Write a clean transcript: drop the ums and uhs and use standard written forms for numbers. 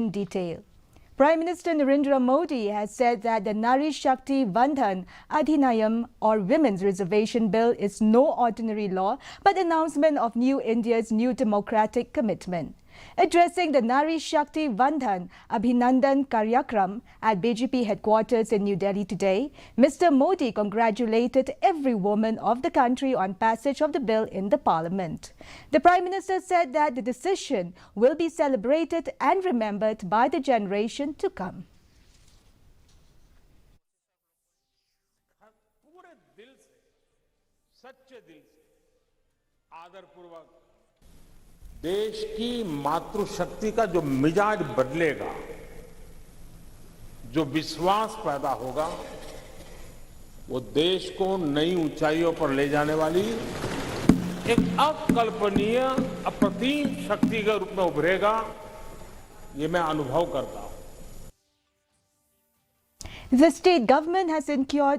in detail. Prime Minister Narendra Modi has said that the Nari Shakti Bandhan Adhinayam or Women's Reservation Bill is no ordinary law but announcement of New India's new democratic commitment. Addressing the Nari Shakti Bandhan Abhinandan Karyakram at BJP headquarters in New Delhi today, Mr. Modi congratulated every woman of the country on passage of the bill in the parliament. The Prime Minister said that the decision will be celebrated and remembered by the generation to come. पूरे दिल से, सच्चे दिल से, आदरपूर्वक देश की मातृशक्ति का जो मिजाज बदलेगा, जो विश्वास पैदा होगा, वो देश को नई ऊंचाइयों पर ले जाने वाली एक अकल्पनीय अप्रतिम शक्ति के रूप में उभरेगा, ये मैं अनुभव करता हूं। The state government has secured